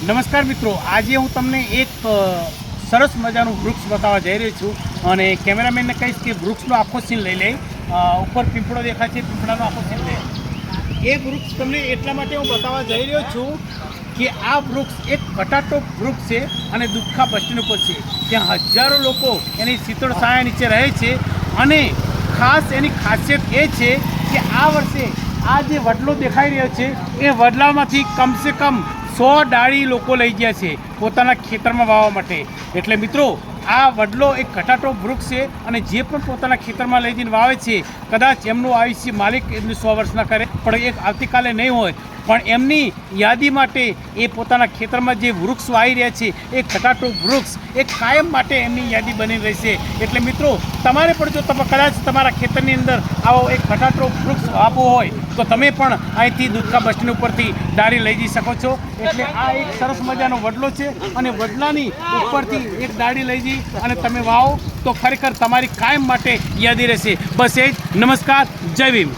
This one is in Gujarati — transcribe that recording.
નમસ્કાર મિત્રો, આજે હું તમને એક સરસ મજાનું વૃક્ષ બતાવવા જઈ રહ્યો છું અને કેમેરામેનને કહીશ કે વૃક્ષનો આખો સીન લઈ લે। ઉપર પીપળો દેખાય છે, પીપળાનો આખો સીન લે। એ વૃક્ષ તમને એટલા માટે હું બતાવવા જઈ રહ્યો છું કે આ વૃક્ષ એક કટાટો વૃક્ષ છે અને દુબખા બસ સ્ટેન્ડ ઉપર છે। ત્યાં હજારો લોકો એની શીતળ છાયા નીચે રહે છે અને ખાસ એની ખાસિયત એ છે કે આ વર્ષે આ જે વડલો દેખાઈ રહ્યો છે એ વડલામાંથી કમસે કમ 100 ડાળી લોકો લઈ ગયા છે પોતાના ખેતરમાં વાવવા માટે। એટલે મિત્રો, આ વડલો એક ઘટાટો વૃક્ષ છે અને જે પણ પોતાના ખેતરમાં લઈ જઈને વાવે છે કદાચ એમનું આયુષ્ય માલિક એમને 100 વર્ષના કરે પણ એક આવતીકાલે નહીં હોય, પણ એમની યાદી માટે એ પોતાના ખેતરમાં જે વૃક્ષ વાવી રહ્યા છે એ ઘટાટો વૃક્ષ એ કાયમ માટે એમની યાદી બની રહેશે। એટલે મિત્રો, તમારે પણ જો તમે કદાચ તમારા ખેતરની અંદર આવો એક ઘટાટો વૃક્ષ વાવવો હોય તો તમે પણ અહીંથી દુબખા બસ સ્ટેન્ડ ઉપરથી ડાળી લઈ જઈ શકો છો। એટલે આ એક સરસ મજાનો વડલો છે અને વડલાની ઉપરથી એક ડાળી લઈ જઈ અને તમે વાવો તો ખરેખર તમારી કાયમ માટે યાદી રહેશે। બસ એ જ। નમસ્કાર, જય ભીમ।